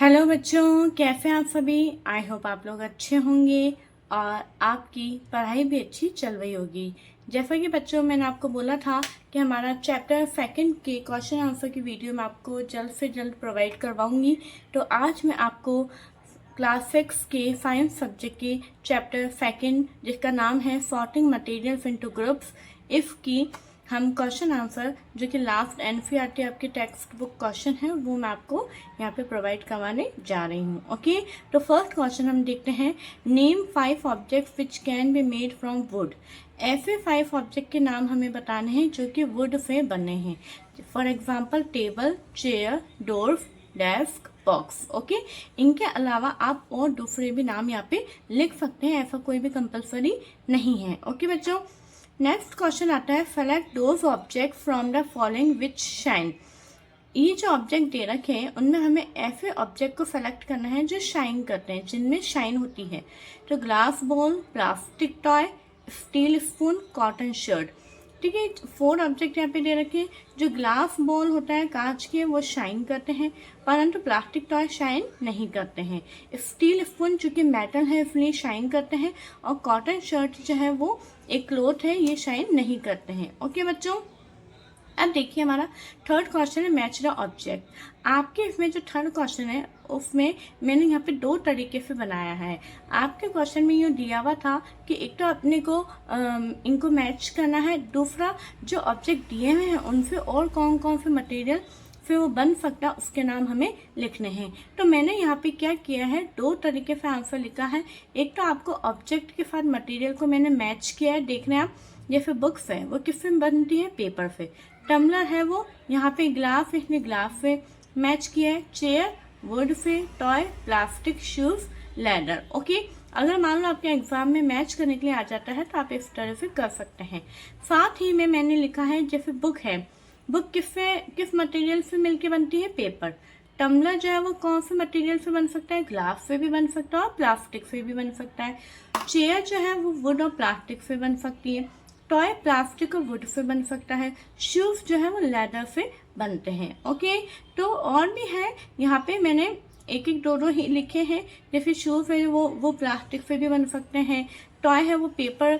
Hello बच्चों, कैसे हैं आप सभी। आई होप आप लोग अच्छे होंगे और आपकी पढ़ाई भी अच्छी चल रही होगी। जैसा कि बच्चों मैंने आपको बोला था कि हमारा चैप्टर सेकंड के क्वेश्चन आंसर की वीडियो मैं आपको जल्द से जल्द प्रोवाइड करवाऊंगी। तो आज मैं आपको क्लास 6 के साइंस सब्जेक्ट के चैप्टर सेकंड, जिसका नाम है सॉर्टिंग मटेरियल्स इनटू ग्रुप्स, इसकी हम क्वेश्चन आंसर जो कि लास्ट एनसीईआरटी आपके टेक्स्ट बुक क्वेश्चन है वो मैं आपको यहाँ पे प्रोवाइड करवाने जा रही हूँ। ओके, तो फर्स्ट क्वेश्चन हम देखते हैं। Name 5 objects which can be made from would. ऐसे 5 ऑब्जेक्ट के नाम हमें बताने हैं जो कि वुड से बने हैं। For example table, chair, door, desk, box. Okay, इनके अलावा आप और दूसरे भी नाम यहाँ पे लिख सकते हैं, ऐसा कोई भी कंपल्सरी नहीं है। ओके बच्चों, नेक्स्ट क्वेश्चन आता है select those object from the following which shine. ये जो ऑब्जेक्ट दे रखे हैं उनमें हमें ऐसे ऑब्जेक्ट को सेलेक्ट करना है जो शाइन करते हैं, जिनमें शाइन होती है। तो glass ball, plastic toy, steel spoon, cotton shirt. ठीक है, 4 ऑब्जेक्ट यहाँ पे दे रखे हैं। जो ग्लास बॉल होता है कांच के, वो शाइन करते हैं, परंतु प्लास्टिक टॉय शाइन नहीं करते हैं। स्टील स्पून चूंकि मेटल है इसलिए शाइन करते हैं, और कॉटन शर्ट जो है वो एक क्लोथ है, ये शाइन नहीं करते हैं। ओके बच्चों, अब देखिए हमारा थर्ड क्वेश्चन है मैच द ऑब्जेक्ट। आपके इसमें जो थर्ड क्वेश्चन है उसमें मैंने यहाँ पे 2 तरीके से बनाया है। आपके क्वेश्चन में ये दिया हुआ था कि एक तो अपने को इनको मैच करना है, दूसरा जो ऑब्जेक्ट दिए हुए हैं उनसे और कौन कौन से मटेरियल फिर वो बन सकता उसके नाम हमें लिखने हैं। तो मैंने यहाँ पे क्या किया है, 2 तरीके से आंसर लिखा है। एक तो आपको ऑब्जेक्ट के साथ मटेरियल को मैंने मैच किया है, देखना आप। जैसे बुक्स है वो किससे बनती है, पेपर से। टम्बलर है वो यहाँ पे ग्लास, इसने ग्लास से मैच किया है। Chair would say, toy plastic, shoes leather. Okay, अगर मान लो आपके एग्जाम में मैच करने के लिए आ जाता है तो आप इस तरह से कर सकते हैं। साथ ही में मैंने लिखा है जैसे बुक है, बुक किस मटेरियल से मिलके बनती है, पेपर। टम्बलर जो है वो कौन से मटेरियल से बन सकता है, ग्लास से भी बन सकता है और प्लास्टिक से भी बन सकता है। चेयर जो है वो वुड और प्लास्टिक से बन सकती है। टॉय प्लास्टिक और वुड से बन सकता है। शूज जो है वो लेदर से बनते हैं। ओके, तो और भी है यहाँ पे, मैंने एक एक दो ही लिखे हैं। जैसे शूज है वो प्लास्टिक से भी बन सकते हैं। टॉय है वो पेपर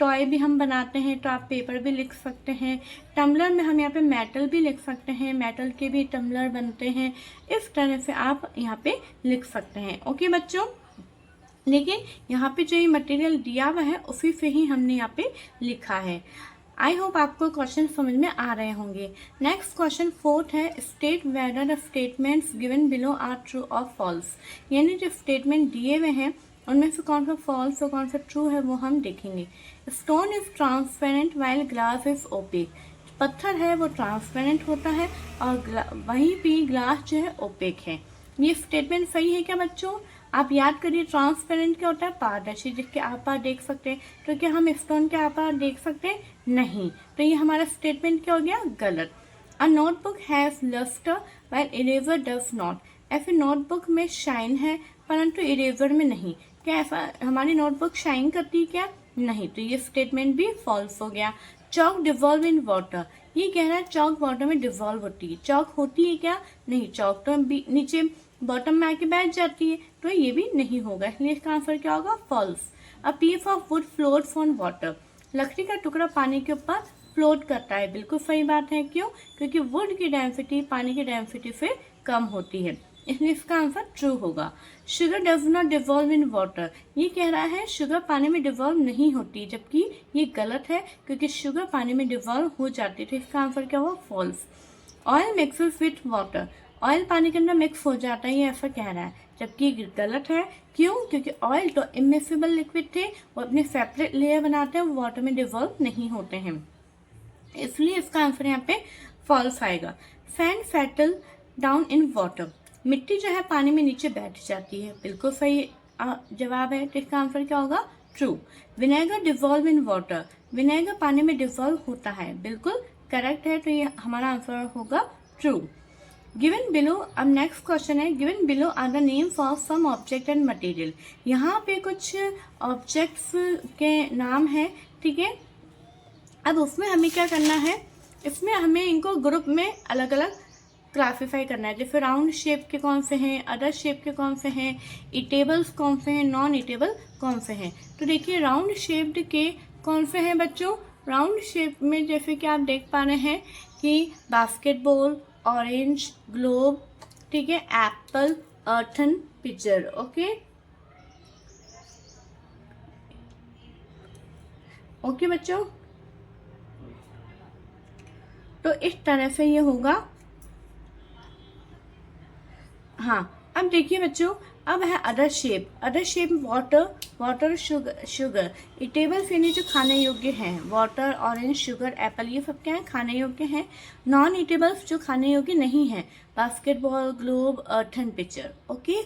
टॉय भी हम बनाते हैं, तो आप पेपर भी लिख सकते हैं। टम्बलर में हम यहाँ पे मेटल भी लिख सकते हैं, मेटल के भी टम्बलर बनते हैं। इस तरह से आप यहाँ पे लिख सकते हैं। ओके बच्चों, लेकिन यहाँ पे जो ये मटेरियल दिया हुआ है उसी से ही हमने यहाँ पे लिखा है। आई होप आपको क्वेश्चन समझ में आ रहे होंगे। नेक्स्ट क्वेश्चन 4th है state whether the statements given below are true और फॉल्स। यानी जो स्टेटमेंट दिए हुए हैं उनमें से कौन सा फॉल्स और कौन सा ट्रू है वो हम देखेंगे। Stone is transparent while glass is opaque. पत्थर है वो ट्रांसपेरेंट होता है और वहीं पे ग्लास जो है ओपेक है। ये स्टेटमेंट सही है क्या बच्चों? आप याद करिए, ट्रांसपेरेंट क्या होता है, पारदर्शी, जिसके आप पार देख सकते हैं। तो क्या हम स्टोन के आप पार देख सकते हैं? नहीं। तो ये हमारा स्टेटमेंट क्या हो गया, गलत। A notebook has lustre while eraser does not. ऐसे नोटबुक में शाइन है परंतु इरेजर में नहीं। क्या ऐसा हमारी नोटबुक शाइन करती है क्या? नहीं। तो ये स्टेटमेंट भी फॉल्स हो गया। Chalk devolve in water. ये कह रहा है चॉक वाटर में डिवॉल्व होती है। चॉक होती है क्या? नहीं। चॉक तो नीचे बॉटम में आके बैठ जाती है, तो ये भी नहीं होगा, इसलिए इसका आंसर क्या होगा, false. A piece of wood floats on water. लकड़ी का टुकड़ा पानी के ऊपर फ्लोट करता है। बिल्कुल सही बात है। क्यों? क्योंकि वुड की डेंसिटी पानी की डेंसिटी से कम होती है, इसलिए इसका आंसर ट्रू होगा। Sugar does not devolve in water. ये कह रहा है शुगर पानी में डिवॉल्व नहीं होती, जबकि ये गलत है क्योंकि शुगर पानी में डिवॉल्व हो जाती है। तो इसका आंसर क्या होगा, false. Oil mixes with water. Oil पानी के अंदर मिक्स हो जाता है, ये ऐसा कह रहा है, जबकि गलत है। क्यों? क्योंकि ऑयल तो इमिसिबल लिक्विड थे, वो अपने सेपरेट लेयर बनाते हैं, वो वाटर में डिवॉल्व नहीं होते हैं, इसलिए इसका आंसर यहाँ पे फॉल्स आएगा। Sand settle down in water. मिट्टी जो है पानी में नीचे बैठ जाती है। बिल्कुल सही जवाब है। तो इसका आंसर क्या होगा, true. Vinegar devolve in water. Vinegar पानी में डिवॉल्व होता है, बिल्कुल करेक्ट है। तो ये हमारा आंसर होगा ट्रू। गिवन बिलो, अब नेक्स्ट क्वेश्चन है, given below are the name for some object and material. यहाँ पे कुछ ऑब्जेक्ट्स के नाम है, ठीक है। अब उसमें हमें क्या करना है, इसमें हमें इनको ग्रुप में अलग अलग क्लासीफाई करना है। जैसे राउंड शेप के कौन से हैं, अदर शेप के कौन से हैं, ईटेबल्स कौन से हैं, नॉन ईटेबल कौन से हैं। तो देखिए राउंड शेप्ड के कौन से हैं बच्चों, राउंड शेप में जैसे कि आप देख पा रहे हैं कि बास्केटबॉल, ऑरेंज, ग्लोब, ठीक है, एप्पल, अर्थन, पिक्चर। ओके बच्चों, तो इस तरह से ये होगा। हाँ, अब देखिए बच्चों, अब है other shape. Other shape water, sugar. Eatable Finney जो खाने योग्य हैं, वाटर, ऑरेंज, शुगर, एप्पल, ये सब क्या है, खाने योग्य हैं। नॉन ईटेबल्स जो खाने योग्य नहीं है, basketball, globe, earthen, picture. Okay,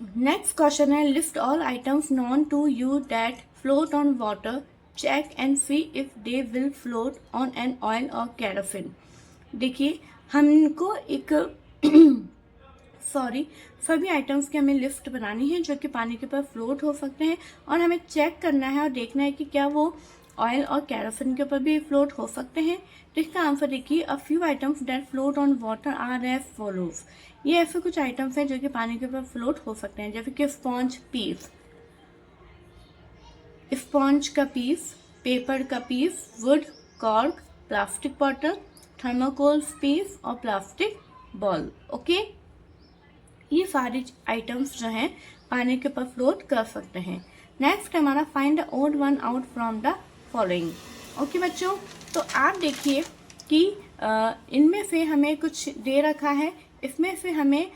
next question है, list all items known to you that float on water, check and see if they will float on an oil और कैराफिन। देखिए हमको एक सभी आइटम्स की हमें लिस्ट बनानी है जो कि पानी के ऊपर फ्लोट हो सकते हैं, और हमें चेक करना है और देखना है कि क्या वो ऑयल और कैराफिन के ऊपर भी फ्लोट हो सकते हैं। तो इसका आंसर देखिए, a few items that float on water are as follows. ये ऐसे कुछ आइटम्स हैं जो कि पानी के ऊपर फ्लोट हो सकते हैं, जैसे कि स्पॉन्ज का पीस, पेपर का piece, wood, cork, plastic bottle, thermocol piece और प्लास्टिक बॉल। ओके, ये सारे आइटम्स जो हैं पानी के ऊपर फ्लोट कर सकते हैं। नेक्स्ट हमारा find the odd one out from the following. Okay बच्चों, तो आप देखिए कि इनमें से हमें कुछ दे रखा है, इसमें से हमें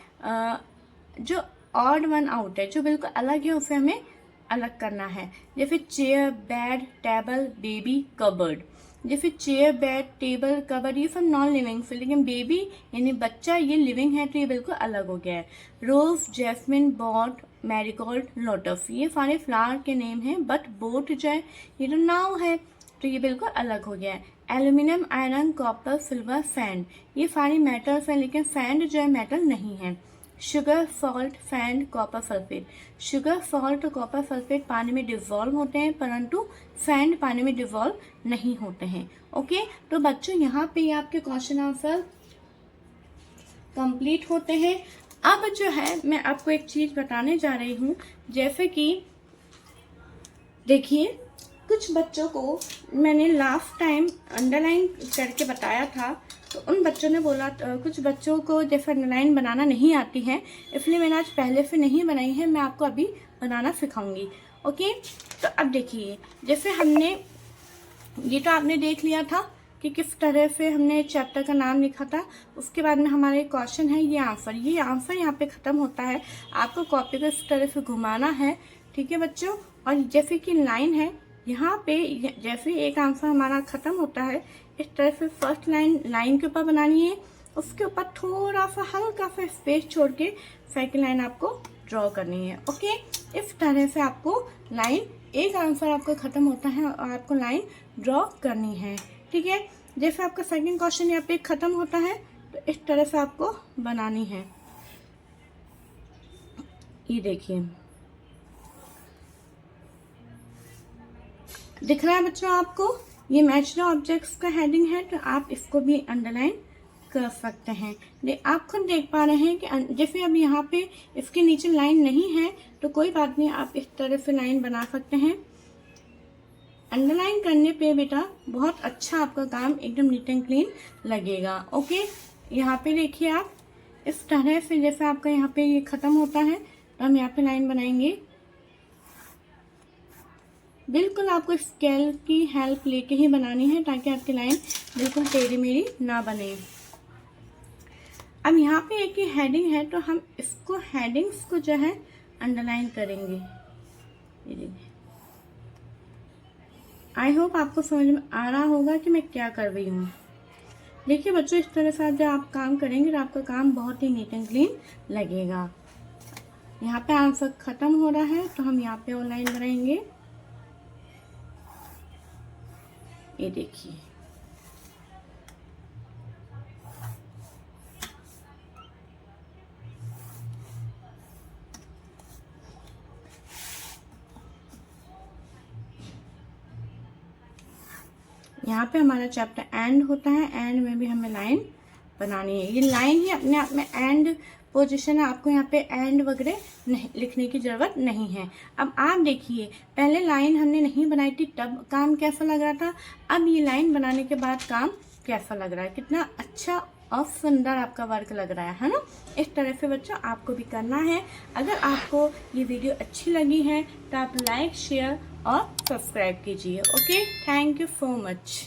जो ऑड वन आउट है, जो बिल्कुल अलग है, उसे हमें अलग करना है। जैसे chair, bed, table, baby, cupboard. जैसे चेयर, बेड, टेबल, कबर्ड ये सब नॉन लिविंग से, लेकिन बेबी यानी बच्चा ये लिविंग है, तो ये बिल्कुल अलग हो गया है। रोज, जैस्मिन, बॉट, मैरीगोल्ड, लोटस, ये सारे फ्लावर के नेम हैं, बट बोट जो है ये तो नाव है, तो ये बिल्कुल अलग हो गया है। Aluminium, iron, copper, silver, sand, ये सारी मेटल्स हैं, लेकिन सैंड जो है मेटल नहीं है। Sugar, salt, sand, copper sulphate. Sugar, salt और कॉपर सल्फेट पानी में डिजोल्व होते हैं, परंतु सैंड पानी में डिजोल्व नहीं होते हैं। ओके, तो बच्चों यहाँ पे आपके क्वेश्चन आंसर कंप्लीट होते हैं। अब जो है मैं आपको एक चीज बताने जा रही हूँ, जैसे कि देखिए कुछ बच्चों को मैंने लास्ट टाइम अंडरलाइन करके बताया था, तो उन बच्चों ने बोला, कुछ बच्चों को जैसे अंडरलाइन बनाना नहीं आती है, इसलिए मैंने आज पहले से नहीं बनाई है, मैं आपको अभी बनाना सिखाऊंगी। ओके, तो अब देखिए, जैसे हमने ये तो आपने देख लिया था कि किस तरह से हमने चैप्टर का नाम लिखा था। उसके बाद में हमारे क्वेश्चन है, ये आंसर यहाँ पे ख़त्म होता है। आपको कॉपी को इस तरह से घुमाना है, ठीक है बच्चों। और जैसे कि लाइन है यहाँ पे, जैसे एक आंसर हमारा ख़त्म होता है, इस तरह से फर्स्ट लाइन के ऊपर बनानी है, उसके ऊपर थोड़ा सा हल्का सा स्पेस छोड़ के सेकंड लाइन आपको ड्रॉ करनी है। ओके, इस तरह से आपको लाइन, एक आंसर आपका ख़त्म होता है और आपको लाइन ड्रॉ करनी है, ठीक है। जैसे आपका सेकंड क्वेश्चन यहाँ पे ख़त्म होता है, तो इस तरह से आपको बनानी है। ये देखिए दिख रहा है बच्चों आपको, ये मैच द ऑब्जेक्ट्स का हेडिंग है, तो आप इसको भी अंडरलाइन कर सकते हैं। आप खुद देख पा रहे हैं कि जैसे अब यहाँ पे इसके नीचे लाइन नहीं है, तो कोई बात नहीं, आप इस तरह से लाइन बना सकते हैं। अंडरलाइन करने पे बेटा बहुत अच्छा आपका काम एकदम नीट एंड क्लीन लगेगा। ओके, यहाँ पे देखिए आप इस तरह से, जैसे आपका यहाँ पे ये खत्म होता है, तो हम यहाँ पे लाइन बनाएंगे। बिल्कुल आपको स्केल की हेल्प लेके ही बनानी है, ताकि आपकी लाइन बिल्कुल टेढ़ी मेढ़ी ना बने। अब यहाँ पे एक ही हेडिंग है, तो हम इसको हेडिंग्स को जो है अंडरलाइन करेंगे। ये देखिए, आई होप आपको समझ में आ रहा होगा कि मैं क्या कर रही हूँ। देखिए बच्चों, इस तरह से जब आप काम करेंगे तो आपका काम बहुत ही नीट एंड क्लीन लगेगा। यहाँ पे आंसर खत्म हो रहा है, तो हम यहाँ पे और लाइन बनाएंगे। ये देखिए, यहाँ पे हमारा चैप्टर एंड होता है, एंड में भी हमें लाइन बनानी है। ये लाइन ही अपने आप में एंड पोजीशन है, आपको यहाँ पे एंड वगैरह नहीं लिखने की ज़रूरत नहीं है। अब आप देखिए, पहले लाइन हमने नहीं बनाई थी तब काम कैसा लग रहा था, अब ये लाइन बनाने के बाद काम कैसा लग रहा है, कितना अच्छा और सुंदर आपका वर्क लग रहा है ना। इस तरह से बच्चों आपको भी करना है। अगर आपको ये वीडियो अच्छी लगी है तो आप लाइक, शेयर और सब्सक्राइब कीजिए। Okay, thank you so much.